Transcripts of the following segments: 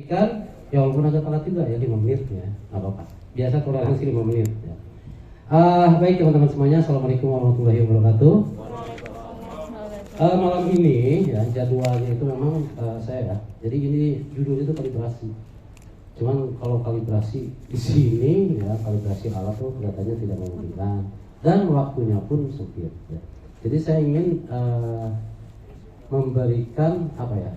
berikan, ya walaupun agak telat juga ya 5 menit ya, nggak apa-apa. Biasa toleransi 5 menit ya. Baik teman-teman semuanya, Assalamualaikum warahmatullahi wabarakatuh. Malam ini ya jadwalnya itu memang saya ya, jadi ini judulnya itu kalibrasi. Cuman kalau kalibrasi di sini ya, kalibrasi alat tuh kelihatannya tidak memungkinkan dan waktunya pun sempit ya. Jadi saya ingin memberikan apa ya,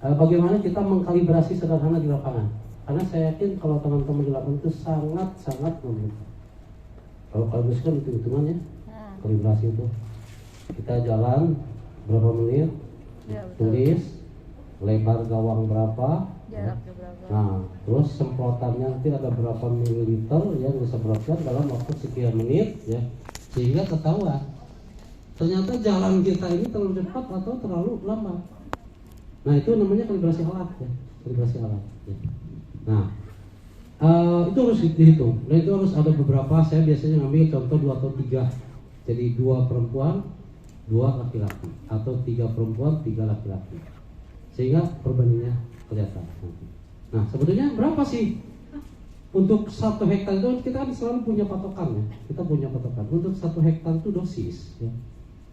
bagaimana kita mengkalibrasi sederhana di lapangan. Karena saya yakin kalau teman-teman di lapangan itu sangat membutuhkan. Kalau kalibrasi kan hitung-hitungannya, kalibrasi itu kita jalan berapa menit, tulis lebar gawang berapa, nah terus semprotannya nanti ada berapa mililiter yang disemprotkan dalam waktu sekian menit ya, sehingga ketahuan ternyata jalan kita ini terlalu cepat atau terlalu lambat. Nah itu namanya kalibrasi alat ya, kalibrasi alat ya. Nah itu harus dihitung. Nah itu harus ada beberapa, saya biasanya ngambil contoh 2 atau 3. Jadi 2 perempuan, 2 laki-laki, atau 3 perempuan, 3 laki-laki, sehingga perbandingannya kelihatan. Nah sebetulnya berapa sih untuk 1 hektar itu? Kita kan selalu punya patokan ya, kita punya patokan untuk 1 hektar itu dosis ya.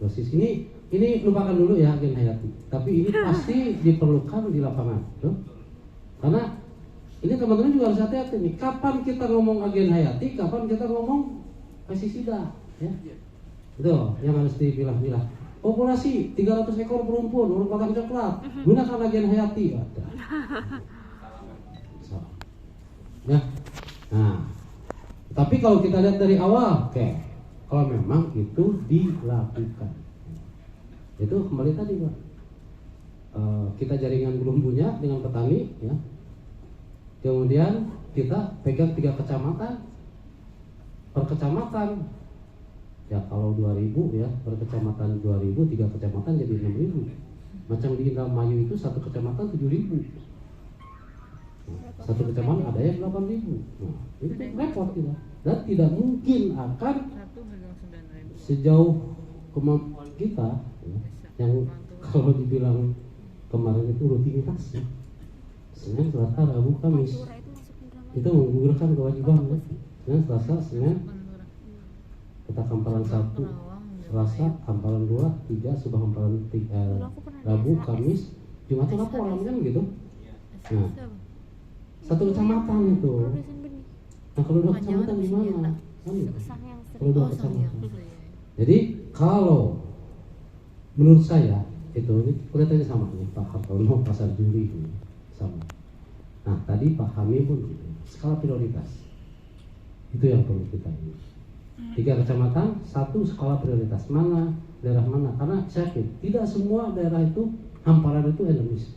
Dosis ini lupakan dulu ya agen hayati, tapi ini pasti diperlukan di lapangan tuh. Karena ini teman-teman juga harus hati-hati nih, kapan kita ngomong agen hayati, kapan kita ngomong pestisida ya. Itu yang harus dipilah-pilah. Populasi 300 ekor berumpun, urut batang coklat, gunakan agen hayati. Ada. So. Ya. Nah, tapi kalau kita lihat dari awal, oke, kalau memang itu dilakukan, itu kembali tadi Pak, kita jaringan gelumbunya dengan petani ya. Kemudian kita pegang 3 kecamatan per kecamatan. Ya kalau 2000 ya per kecamatan 2000, 3 kecamatan jadi 6000. Macam di Indramayu itu 1 kecamatan 7000. 1 kecamatan ada yang 8000. Nah, itu repot kita. Dan tidak mungkin akan sejauh kemampuan kita ya, yang kalau dibilang kemarin itu rutinitas ya. Senin, Selasa, Rabu, Kamis itu menggugurkan kewajiban ya. Senin, Selasa, Senin kita hamparan 1, Selasa hamparan 2, 3 subah hamparan 3, Rabu, Kamis, Jumat itu lapor kan gitu. Nah 1 kecamatan itu. Nah kalau 2 kecamatan gimana? Kalau 2 kecamatan. Jadi kalau menurut saya itu ini kelihatannya sama nih Pak Hartono Pasar Juli ini sama. Nah tadi Pak Hamim pun gitu. Skala prioritas itu yang perlu kita ini. 3 kecamatan, 1 skala prioritas, mana daerah mana? Karena saya yakin tidak semua daerah itu hamparan itu endemis.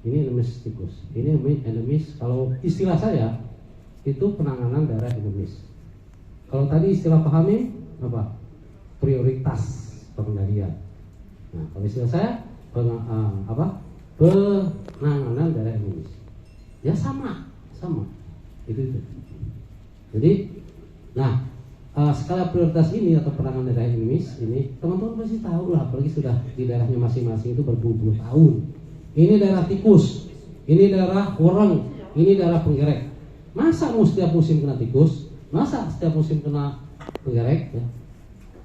Ini endemis tikus. Ini endemis. Kalau istilah saya itu penanganan daerah endemis. Kalau tadi istilah Pak Hamim apa? Prioritas pengendalian. Nah kalau istilah saya penanganan daerah endemis. Ya sama itu. Jadi, nah skala prioritas ini atau penanganan daerah endemis ini teman-teman pasti tahu lah, apalagi sudah di daerahnya masing-masing itu berpuluh-puluh tahun. Ini daerah tikus, ini daerah wareng, ini daerah penggerek. Masa mau setiap musim kena tikus? Masa setiap musim kena penggerek? Ya,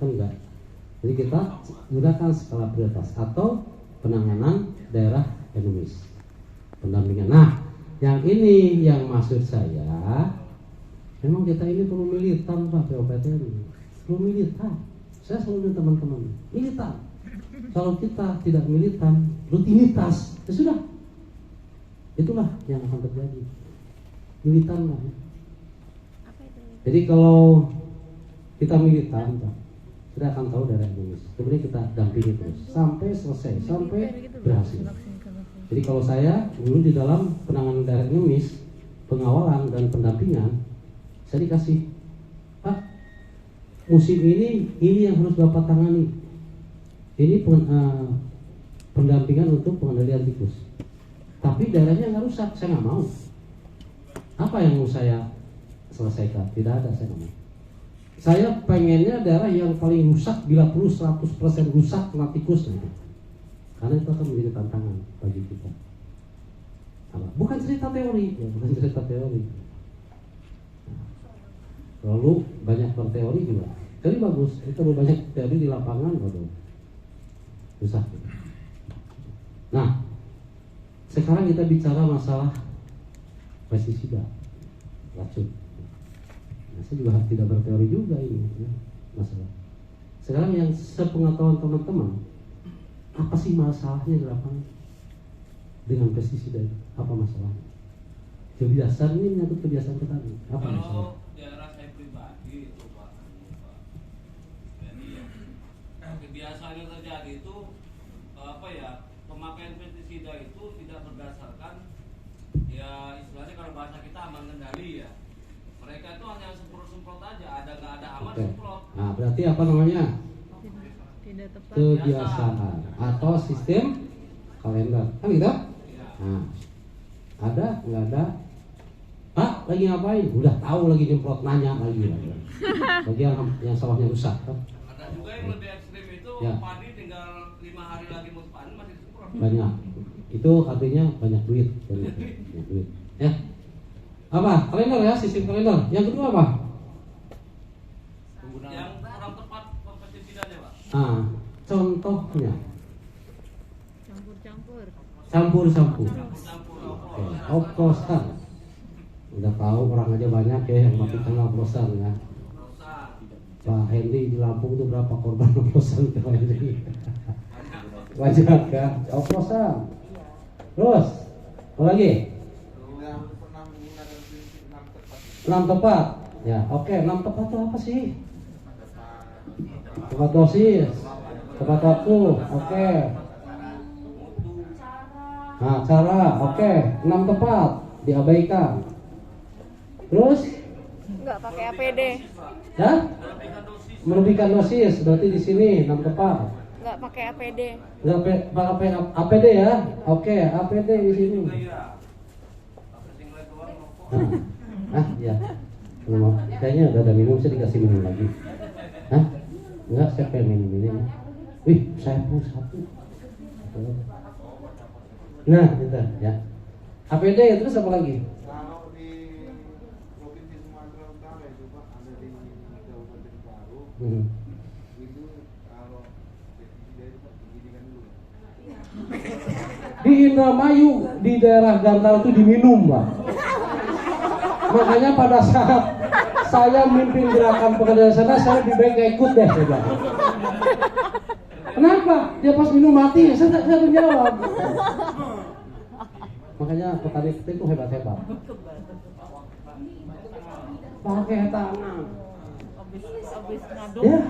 kan enggak. Jadi kita gunakan skala prioritas atau penanganan daerah endemis, pendampingan. Nah, yang ini yang maksud saya, memang kita ini perlu militan Pak POPT ini, perlu militan. Saya selalu dengan teman-teman militan. Kalau kita tidak militan, rutinitas, ya sudah. Itulah yang akan terjadi. Militan lah. Ya. Jadi kalau kita militan, Pak, kita akan tahu daerah Indonesia. Kemudian kita dampingi terus sampai selesai, sampai berhasil. Jadi kalau saya dulu di dalam penanganan daerah endemis, pengawalan dan pendampingan, saya dikasih, Pak, musim ini yang harus Bapak tangani. Ini pendampingan untuk pengendalian tikus. Tapi daerahnya nggak rusak, saya nggak mau. Apa yang mau saya selesaikan? Tidak ada, saya nggak mau. Saya pengennya daerah yang paling rusak, bila perlu 100% rusak kena tikus. Karena itu akan menjadi tantangan bagi kita. cerita teori, ya, bukan cerita teori. Lalu banyak berteori juga. Jadi bagus, itu banyak teori di lapangan, waduh, susah. Nah, sekarang kita bicara masalah pestisida, racun. Nah, saya juga tidak berteori juga ini, ya, masalah. Sekarang yang sepengetahuan teman-teman, apa sih masalahnya di lapangan dengan pestisida? Apa masalahnya? Kebiasaan ini menyangkut kebiasaan petani. Apa masalah? Kalau daerah saya pribadi itu Pak, jadi kebiasaan yang terjadi itu pemakaian pestisida itu tidak berdasarkan, ya istilahnya kalau bahasa kita aman kendali ya. Mereka itu hanya semprot-semprot aja, ada nggak ada aman semprot. Nah, berarti apa namanya? Tidak tepat. Kebiasaan atau sistem kalender, kan gitu? Ya. Nah, ada nggak ada? Pak lagi ngapain? Udah tahu lagi nyemprot, nanya lagi. Bagi yang sawahnya rusak, kan? Ada juga yang lebih ekstrim itu Ya. padi tinggal 5 hari lagi mau panen masih disemprot. Banyak. Itu artinya banyak duit. Banyak duit. Ya. Apa? Kalender ya, sistem kalender. Yang kedua apa? Yang kurang tepat pestisidanya Pak. Ah, contohnya Campur-campur. campur-campur. Campur Oke, oplosan. Udah tahu orang aja banyak ya yang mati karena oplosan ya. Pak Hendy di Lampung itu berapa korban oplosan itu Pak Hendy? Banyak kan? Oplosan. Terus, apa lagi? 6 tepat. Ya, oke, 6 tepat itu apa sih? Tepat dosis, tepat waktu, oke. Nah, cara, oke, 6 tepat diabaikan. Terus, Enggak pakai APD. ya? Melebihkan dosis, berarti di sini 6 tepat. Enggak pakai APD. Nggak pakai APD ya? Oke, APD di sini. Nah, ya. Kayaknya udah ada minum, saya dikasih minum lagi. Hah? Enggak, saya pengen minum ini. Wih, saya pun satu. Nah, gitu ya. APD terus apa lagi? Kalau di Provinsi Sumatera Utara itu Pak, ada di Kabupaten Baru. Itu kalau pestisida itu Pak, diginikan dulu. Di Indramayu, di daerah Gantara itu diminum, Pak. Makanya pada saat saya mimpin gerakan pekerjaan sana, saya lebih baik gak ikut deh, saya bilang. Kenapa? Dia pas minum mati, saya menjawab. Makanya petani itu hebat-hebat. Pakai tangan. Habis ngaduk. Ya.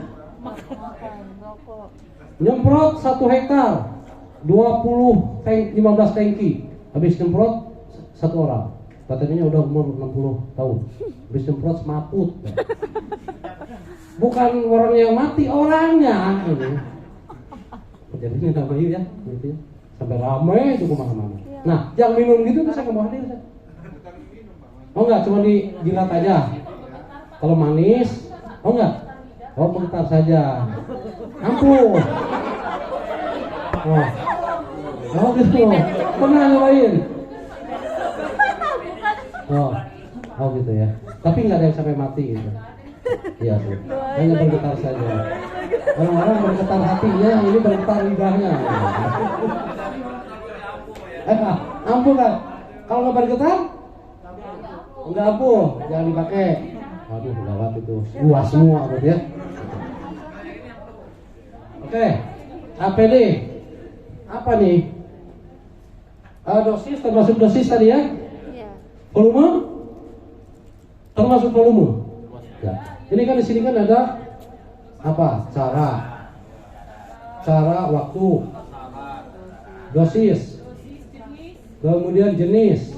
Makan rokok. Nyemprot 1 hektar 15 tangki. Habis nyemprot 1 orang. Katanya udah umur 60 tahun. Habis nyemprot semaput. Bukan orang yang mati, orangnya. Jadi ini namanya ya, gitu ya. Sampai ramai itu kemana-mana. Nah, yang minum gitu tuh saya nggak mau hadir. Saya. Oh enggak, cuma dijilat aja. Kalau manis, oh enggak. Oh, bentar saja. Ampuh. Oh gitu. Pernah nyobain? Oh gitu ya. Tapi nggak ada yang sampai mati gitu. Iya sih. Hanya bergetar saja. Orang-orang bergetar hatinya, ini bergetar lidahnya. Ampuh kan? Kalau nggak bergetar, nggak ampuh. Jangan dipakai. Waduh, gawat itu. Luas semua berarti ya. Oke, APD. Apa nih? Dosis termasuk dosis tadi ya? Iya. Volume? Termasuk volume. Ya. Ini kan di sini kan ada apa? Cara, waktu, dosis, kemudian jenis,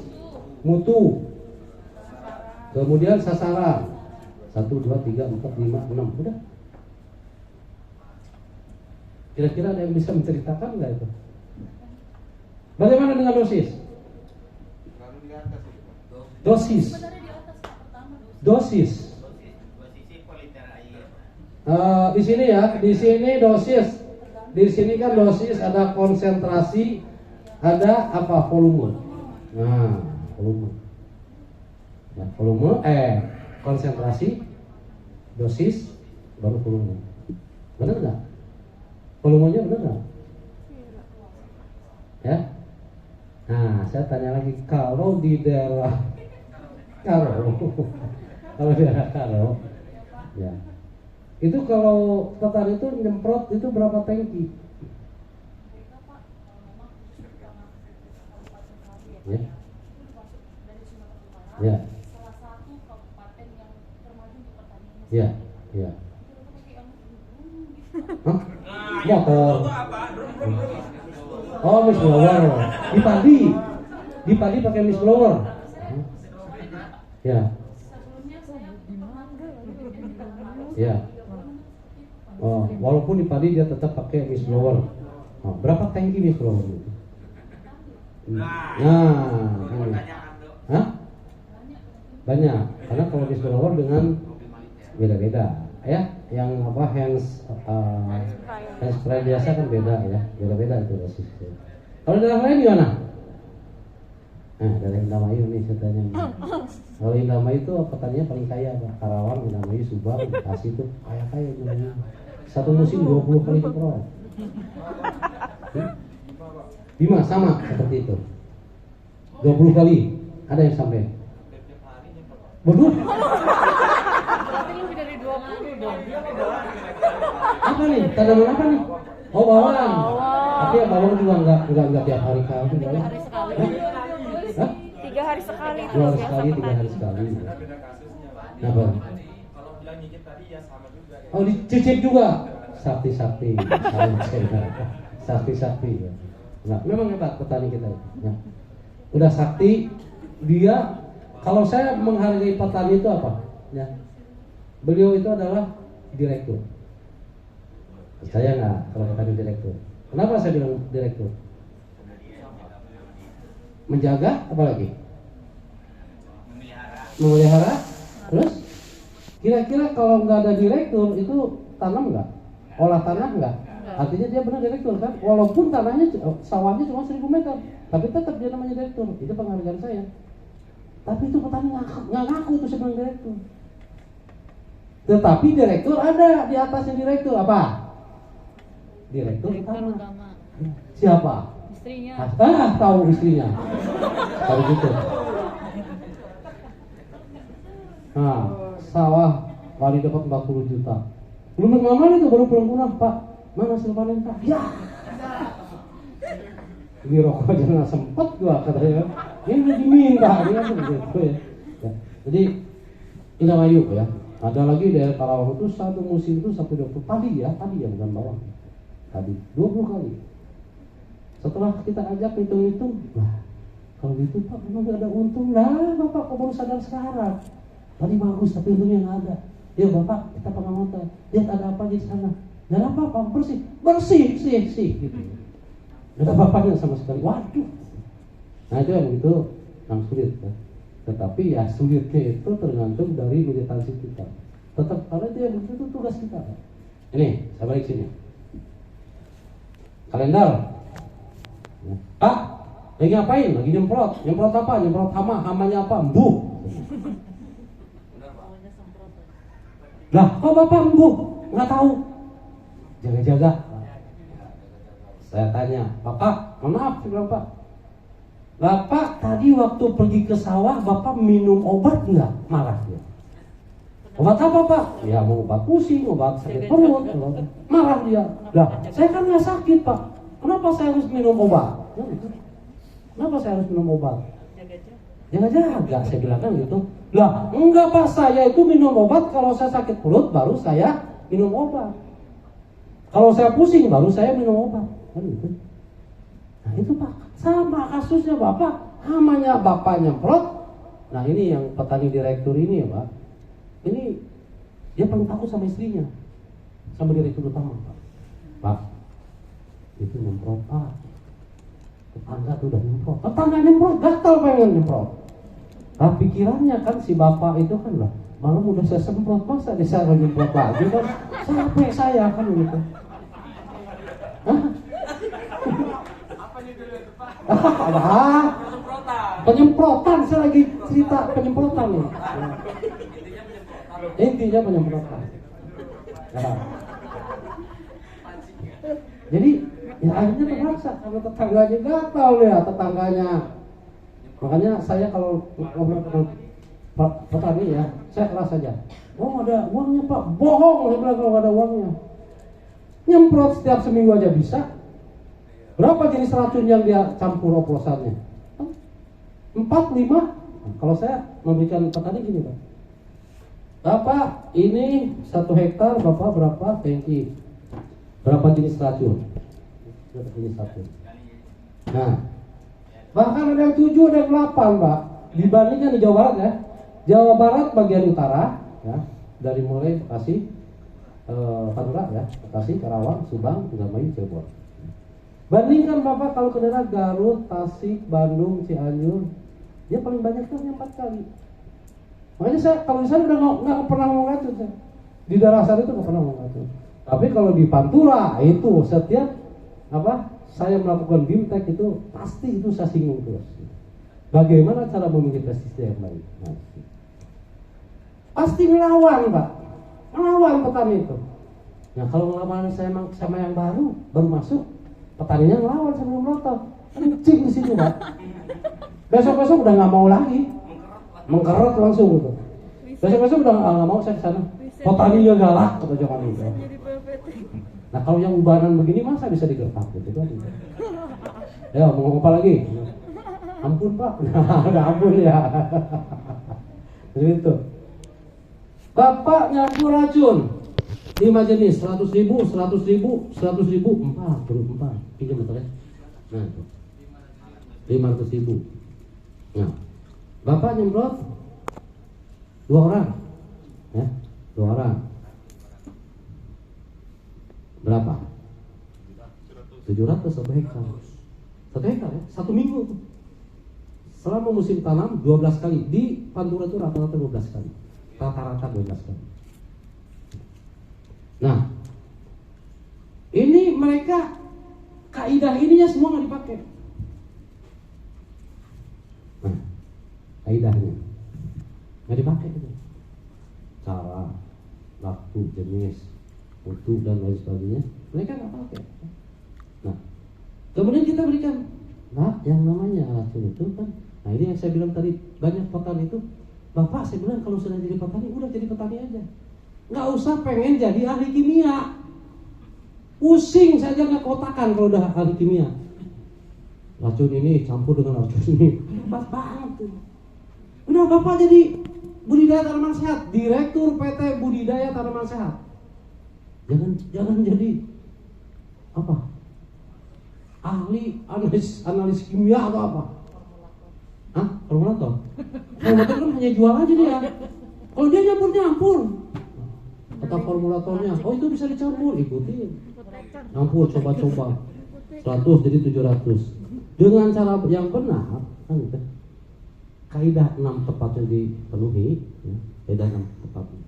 mutu, kemudian sasaran. 1, 2, 3, 4, 5, 6. Udah. Kira-kira ada yang bisa menceritakan nggak itu? Bagaimana dengan dosis? Lalu di atas itu Pak. Dosis. Di sini ya, di sini dosis. Di sini kan dosis ada konsentrasi, ada apa volume. Nah, volume. Ya, konsentrasi, dosis, baru volume. Benar nggak? Volumenya benar nggak? Ya. Nah, saya tanya lagi, kalau di daerah Karo, kalau di daerah Karo, ya, itu kalau petani itu nyemprot itu berapa tangki? Ya. Ya. Ya, ya. Hah? Motor. Oh, Miss Blower. Di padi pakai Miss Blower. Ya. Ya. Oh, walaupun di padi dia tetap pakai Miss Blower. Oh, berapa tangki Miss Blower itu? Nah, ini. Hah? Banyak. Karena kalau Miss Blower dengan beda-beda, ya. Yang apa hand spray biasa kan beda ya, beda-beda itu dosisnya. Kalau daerah lain gimana? Nah, dari Indramayu nih saya tanya. Kalau Indramayu itu petaninya paling kaya, Pak. Karawang, Indramayu, Subang, Bekasi itu kaya-kaya jumlahnya. Satu musim 20 kali semprot. Bima sama seperti itu. 20 kali. Ada yang sampai. Waduh. Berarti lebih dari 20 dong. Apa nih? Tanaman apa nih? Oh, bawang. Tapi ya bawang juga enggak tiap hari kali. 3 hari sekali. Hah? 3 hari sekali itu 2 hari biasa sekali, 3 petani. hari sekali. Beda kasusnya, Pak. Kenapa? Kalau bilang nyicip tadi ya sama juga ya. Oh, dicicip juga. Sakti. Sakti. Nah, memang hebat petani kita itu. Ya. Udah sakti, dia kalau saya menghargai petani itu apa? Ya. Beliau itu adalah direktur. Saya nggak kalau petani direktur. Kenapa saya bilang direktur? Menjaga, apa lagi? Memelihara. Terus kira-kira kalau nggak ada direktur itu tanam nggak? Olah tanah nggak? Artinya dia benar direktur kan? Walaupun tanahnya sawahnya cuma 1000 meter, tapi tetap dia namanya direktur. Itu penghargaan saya. Tapi itu petani nggak ngaku itu sebagai direktur. Tetapi direktur ada di atasnya direktur apa? Direktur utama. Siapa? Istrinya. Tahu istrinya. Tahu gitu. Nah, sawah kali dapat 40 juta. Belum ngamal itu baru pulang Pak. Mana hasil panen Pak? Ya. Beli rokok aja nggak sempet gua katanya. Ini diminta dia kan begitu ya. Jadi Indramayu ya. Ada lagi daerah Karawang itu satu musim itu sampai 20 padi ya bukan bawang. Tadi 20 kali. Setelah kita ajak hitung-hitung, lah kalau gitu Pak memang gak ada untung lah, Bapak kok baru sadar sekarang. Tadi bagus tapi untungnya nggak ada. Ya Bapak kita pengamatan, lihat ada apa di sana. Nggak ada apa-apa, bersih gitu. Nggak ada apa-apanya sama sekali. Waduh. Nah itu yang begitu yang sulit ya. Tetapi ya sulitnya itu tergantung dari militansi kita. Tetap karena dia begitu tugas kita. Ini saya balik sini. Kalender. Ya. Pak, lagi ngapain? Lagi nyemprot. Nyemprot apa? Nyemprot hamanya apa? Embuh. Lah, kok Bapak embuh? Nggak tahu. Jaga-jaga. Saya tanya, Bapak, mohon maaf, saya bilang Pak. Bapak tadi waktu pergi ke sawah, Bapak minum obat nggak? Marah dia. Obat apa Pak? Ya mau obat pusing, obat sakit perut. Marah dia. Lah, saya kan nggak sakit Pak. Kenapa saya harus minum obat? Kenapa saya harus minum obat? Jaga-jaga, saya bilang kan gitu. Lah, enggak Pak, saya itu minum obat kalau saya sakit perut baru saya minum obat. Kalau saya pusing baru saya minum obat. Kan gitu. Nah itu Pak, sama kasusnya Bapak, hamanya Bapak nyemprot. Nah ini yang petani direktur ini ya Pak. Ini dia paling takut sama istrinya, sama direktur utama Pak. Pak, itu nyemprot Pak. Tetangga tuh udah nyemprot. Tetangga nyemprot, gatal pengen nyemprot. Nah pikirannya kan si Bapak itu kan lah, malam udah saya semprot, masa saya nyemprot lagi kan? Sampai saya kan gitu. Hah? Apa? Penyemprotan, saya lagi cerita penyemprotan nih. Intinya penyemprotan. Nah. Jadi ya akhirnya terpaksa karena tetangganya gatal ya tetangganya. Makanya saya kalau ngobrol dengan petani ya, saya keras saja. Oh ada uangnya Pak, bohong saya bilang kalau nggak ada uangnya. Nyemprot setiap seminggu aja bisa. Berapa jenis racun yang dia campur oplosannya? 4, 5. Nah, kalau saya memberikan petani gini Pak. Bapak ini 1 hektar, Bapak berapa tangki? Berapa jenis racun? Berapa jenis racun? Nah, bahkan ada yang 7, ada yang 8 Pak. Dibandingkan di Jawa Barat ya. Jawa Barat bagian utara ya, dari mulai Bekasi, Pantura ya, Bekasi, Karawang, Subang, Indramayu, Cirebon. Bandingkan Bapak kalau ke daerah Garut, Tasik, Bandung, Cianjur, dia paling banyak tuh 4 kali. Makanya saya kalau di sana udah nggak pernah ngomong racun saya. Di daerah sana itu nggak pernah ngomong racun. Tapi kalau di Pantura itu setiap saya melakukan bimtek itu pasti itu saya singgung terus. Bagaimana cara memilih pestisida yang baik? Nah, pasti melawan Pak, melawan petani itu. Nah kalau melawan saya sama yang baru masuk, petaninya melawan sebelum rotok, kencing di situ Pak. Besok-besok udah nggak mau lagi, mengkerut langsung gitu. Besok-besok udah nggak mau saya kesana. Petaninya galak kata jangan itu. Nah kalau yang ubanan begini masa bisa digertak gitu kan? Ya mau ngomong apa lagi? Ampun Pak, nah ampun ya. Begitu. Bapak nyampur racun 5 jenis, 100.000, 100.000, 100.000, 4, baru 4. Pinjam betul ya? Nah itu 500.000. Nah Bapak nyemprot 2 orang ya, 2 orang berapa? 700 1 hektar. 1 hektar ya, 1 minggu tuh. Selama musim tanam 12 kali. Di Pantura itu rata-rata 12 kali. Rata-rata 12 kali. Nah, ini mereka kaidah ininya semua nggak dipakai. Nah, kaidahnya nggak dipakai itu. Cara, waktu, jenis, mutu dan lain sebagainya mereka nggak pakai. Nah, kemudian kita berikan, nah yang namanya racun itu kan. Nah ini yang saya bilang tadi, banyak petani itu, Bapak saya bilang kalau sudah jadi petani, udah jadi petani aja. Nggak usah pengen jadi ahli kimia. Pusing saja nggak kotakan kalau udah ahli kimia. Racun ini campur dengan racun ini, hebat banget tuh. Udah Bapak jadi budidaya tanaman sehat, Direktur PT Budidaya Tanaman Sehat. Jangan jadi apa? Ahli analis kimia atau apa? Hah? Formulator? Formulator kan hanya jual aja dia. Kalau dia nyampur. Kata formulatornya, oh itu bisa dicampur, ikutin. Nyampur, coba-coba. 100 jadi 700. Dengan cara yang benar, kan gitu. Kaidah 6 tepatnya dipenuhi, ya. Kaidah 6 tepatnya.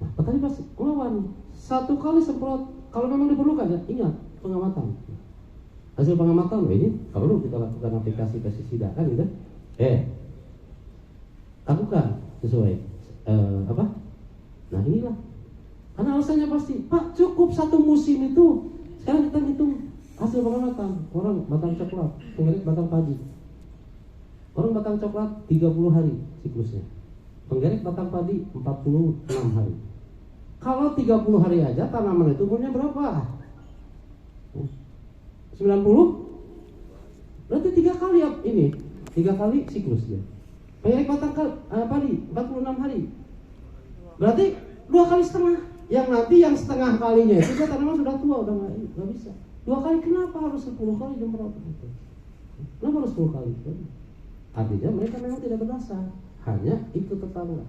Nah, petani pasti melawan. 1 kali semprot, kalau memang diperlukan ya, ingat pengamatan. Hasil pengamatan, ini kalau kita lakukan aplikasi pestisida kan gitu. Lakukan sesuai Nah inilah. Karena alasannya pasti, Pak cukup 1 musim itu. Sekarang kita hitung hasil pengamatan. Orang batang coklat, penggerik batang padi. Orang batang coklat 30 hari siklusnya. Penggerik batang padi 46 hari. Kalau 30 hari aja tanaman itu umurnya berapa? 90? Berarti 3 kali ini. 3 kali siklusnya. Penggerik batang padi 46 hari. Berarti 2 kali setengah. Yang nanti yang setengah kalinya itu dia tanaman sudah tua, udah nggak bisa. 2 kali, kenapa harus 10 kali semprot itu? Kenapa harus 10 kali? Artinya mereka memang tidak berdasar, hanya ikut tetangga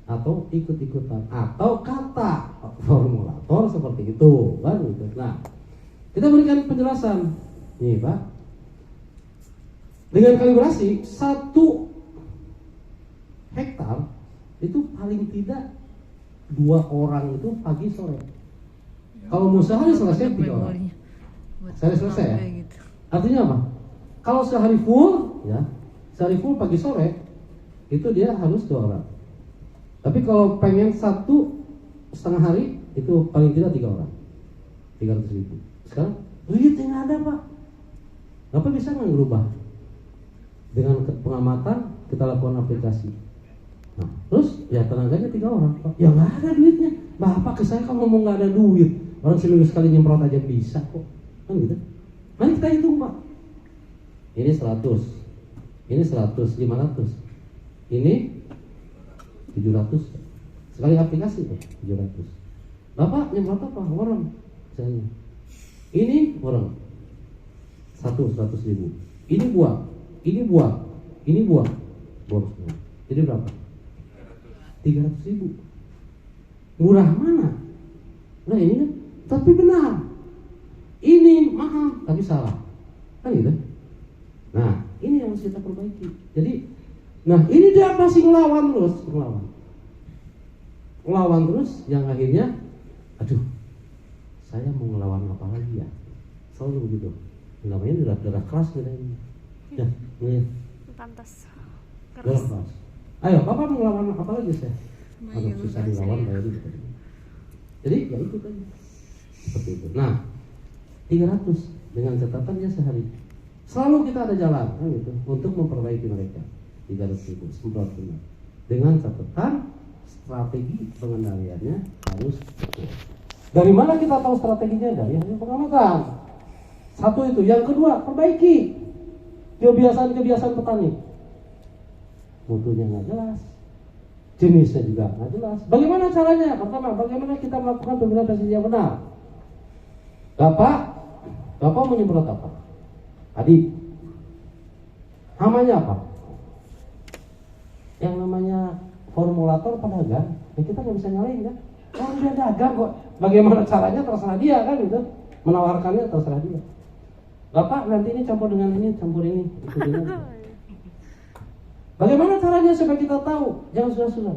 atau ikut-ikutan atau kata formulator seperti itu, kan? Nah, kita berikan penjelasan, nih Pak. Dengan kalibrasi 1 hektar itu paling tidak 2 orang itu pagi sore. Kalau mau sehari selesai 3 orang. Sehari selesai ya. Artinya apa? Kalau sehari full ya sehari full pagi sore, itu dia harus 2 orang. Tapi kalau pengen 1,5 hari, itu paling tidak 3 orang, 300.000. Sekarang duitnya nggak ada Pak. Bapak bisa nggak ngerubah? Dengan pengamatan kita lakukan aplikasi. Nah, terus ya tenaganya 3 orang Pak. Ya nggak ada duitnya. Bapak ke saya kan ngomong nggak ada duit. Orang seminggu sekali nyemprot aja bisa kok. Kan gitu. Mari kita hitung Pak. Ini 100, ini 100, 500, ini 700. Sekali aplikasi tuh 700. Bapak nyemprot apa? Orang misalnya. Ini orang 100.000. Ini buang, ini buang, ini buang, buang semua. Jadi berapa? 300.000. Murah mana? Nah ini kan, tapi benar. Ini mahal, tapi salah. Kan gitu. Nah ini yang harus kita perbaiki. Jadi, nah ini dia masih ngelawan terus, ngelawan terus, yang akhirnya, aduh, saya mau ngelawan apa lagi ya? Selalu begitu. Namanya darah keras gitu ini. Ya, ini. Pantas. Darah keras. Ayo, Bapak mau ngelawan apa lagi saya? Aduh, susah dilawan kayak gitu. Jadi ya itu kan seperti itu. Nah, 300 dengan catatan dia sehari. Selalu kita ada jalan kan gitu untuk memperbaiki mereka. 300.000 semprot benar. Dengan catatan strategi pengendaliannya harus betul. Dari mana kita tahu strateginya? Dari hasil pengamatan. Satu itu. Yang kedua, perbaiki kebiasaan-kebiasaan petani. Mutunya nggak jelas, jenisnya juga nggak jelas. Bagaimana caranya? Pertama, bagaimana kita melakukan pembinaan pestisida yang benar? Bapak menyemprot apa? Tadi namanya apa? Yang namanya formulator pedagang, ya kita nggak bisa nyalain kan? Oh dia dagang kok. Bagaimana caranya terserah dia kan gitu. Menawarkannya terserah dia. Bapak nanti ini campur dengan ini, campur ini. Bagaimana caranya supaya kita tahu? Jangan sudah-sudah.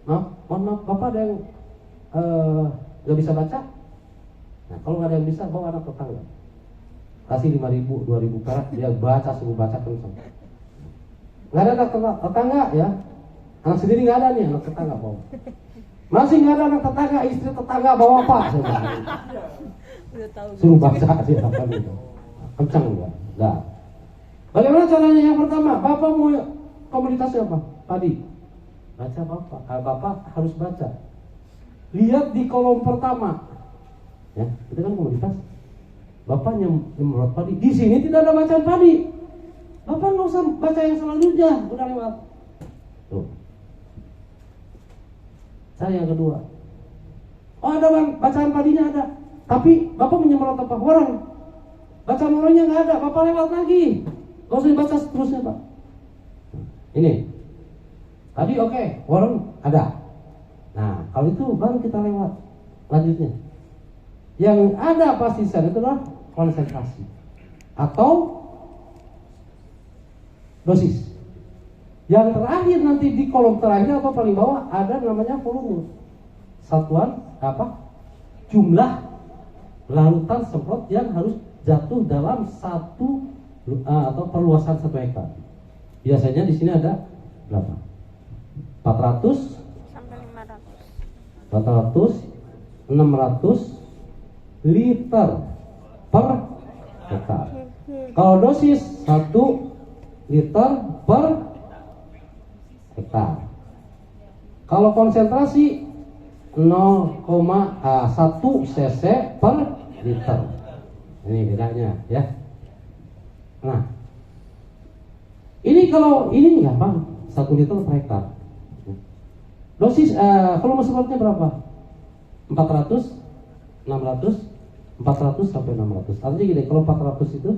Mohon maaf, Bapak ada yang nggak bisa baca? Nah, kalau nggak ada yang bisa, bawa anak tetangga. Kasih 5.000, 2.000 perak, dia suruh baca kencang. Nggak ada anak tetangga ya? Anak sendiri nggak ada nih, anak tetangga bawa. Masih nggak ada anak tetangga, istri tetangga bawa apa? Suruh baca dia apa gitu. Kencang enggak? Enggak. Bagaimana caranya? Yang pertama, Bapak mau komoditasnya apa? Padi. Baca Bapak. Bapak harus baca. Lihat di kolom pertama. Ya, itu kan komoditas. Bapak nyemprot padi. Di sini tidak ada bacaan padi. Bapak nggak usah baca yang selanjutnya, udah lewat. Tuh. Cari yang kedua. Oh ada bacaan padinya ada. Tapi Bapak menyemprot apa? Orang. Bacaan orangnya nggak ada. Bapak lewat lagi. Gak usah dibaca seterusnya Pak. Ini. Tadi oke, orang ada. Nah kalau itu baru kita lewat. Lanjutnya. Yang ada pestisida itu adalah konsentrasi atau dosis. Yang terakhir nanti di kolom terakhir atau paling bawah ada namanya volume. Satuan apa? Jumlah larutan semprot yang harus jatuh dalam satu atau perluasan 1 hektar. Biasanya di sini ada berapa? 400 sampai 400 600 liter per hektar. Kalau dosis 1 liter per hektar. Kalau konsentrasi 0,1 cc per liter. Ini bedanya ya. Nah, ini kalau ini nggak bang, 1 liter per hektar. Dosis volume semprotnya berapa? 400, 600, 400 sampai 600. Artinya gini, kalau 400 itu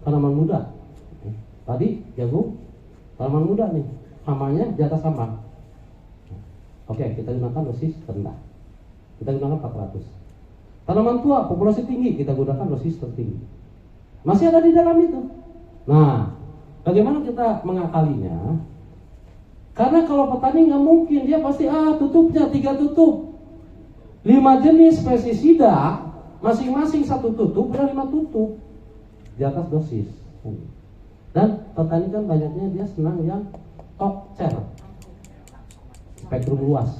tanaman muda. Tadi jagung, tanaman muda nih, hamanya di atas hama. Oke, kita gunakan dosis rendah. Kita gunakan 400. Tanaman tua, populasi tinggi, kita gunakan dosis tertinggi. Masih ada di dalam itu. Nah, bagaimana kita mengakalinya? Karena kalau petani nggak mungkin, dia pasti tutupnya 3 tutup. 5 jenis pestisida, masing-masing 1 tutup, udah 5 tutup di atas dosis. Dan petani kan banyaknya dia senang yang top chair, spektrum luas.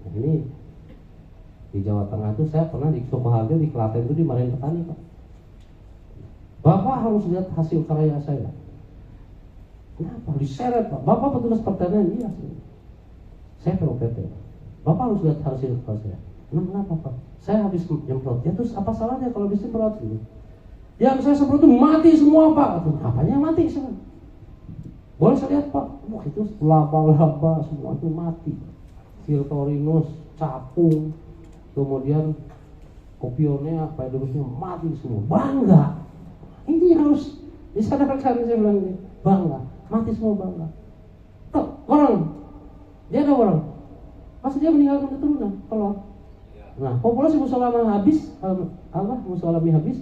Nah, ini di Jawa Tengah tuh saya pernah di Sukoharjo, di Klaten itu dimarahin petani, Pak. Bapak harus lihat hasil karya saya. Kenapa? Diseret, Pak. Bapak petugas pertanian, iya sih. Saya POPT. Bapak harus lihat hasil karya saya. Kenapa, Pak? Saya habis nyemprot. Ya terus apa salahnya kalau habis nyemprot gitu? Yang saya semprot itu mati semua, Pak. Apanya yang mati semua? Boleh saya lihat, Pak? Wah, itu laba-laba semua itu mati. Siltorinus, capung, kemudian kopionea, paedorusnya mati semua. Bangga. Ini harus disadarkan, saya bilang ini. Bangga, mati semua bangga. Tuh, orang, dia ada orang, pasti dia meninggalkan keturunan, kalau. Nah, populasi musuh habis, musuh alami habis.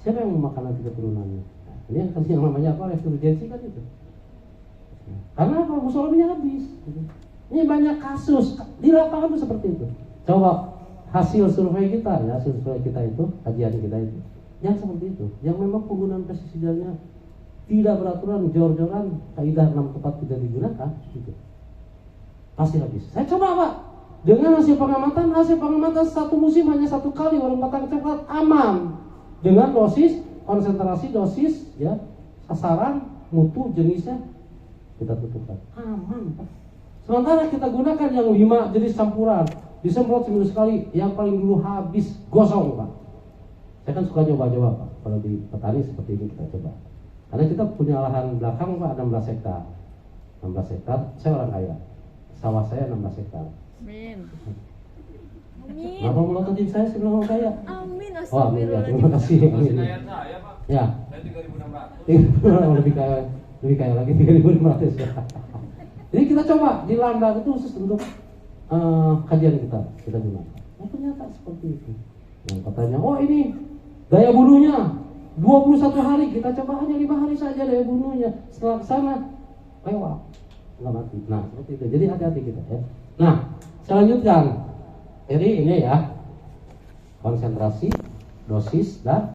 Siapa yang memakan nanti keturunannya? Nah, ini yang namanya apa? Resurgensi kan itu. Karena apa? Musolanya habis. Ini banyak kasus di lapangan itu seperti itu. Coba hasil survei kita ya, hasil survei kita itu, kajian kita itu, yang seperti itu, yang memang penggunaan pestisidanya tidak beraturan, jor-joran, kaidah 6 tepat tidak digunakan, gitu. Pasti habis. Saya coba, Pak, dengan hasil pengamatan satu musim hanya 1 kali warung batang coklat aman. Dengan dosis, konsentrasi dosis, ya, sasaran, mutu, jenisnya kita tentukan. Aman, Pak. Sementara kita gunakan yang 5 jenis campuran, disemprot seminggu sekali, yang paling dulu habis, gosong, Pak. Saya kan suka coba-coba, Pak. Kalau di petani seperti ini kita coba. Karena kita punya lahan belakang, Pak, 16 hektar. 16 hektar, saya orang kaya. Sawah saya 16 hektar. Amin. Kenapa melototin saya bilang orang kaya? Amin. Oh, amin ya, terima kasih. Masih Amin. kaya saya, Pak. Ya. Saya 3.600. lebih kaya lagi 3.500 ya. Jadi kita coba di ladang itu khusus untuk kajian kita gunakan. Oh, ternyata seperti itu. Yang katanya, oh ini daya bunuhnya 21 hari, kita coba hanya 5 hari saja daya bunuhnya. Setelah sana lewat, nggak mati. Nah seperti itu. Jadi hati-hati kita ya. Nah saya lanjutkan. Jadi ini ya, konsentrasi, dosis, dan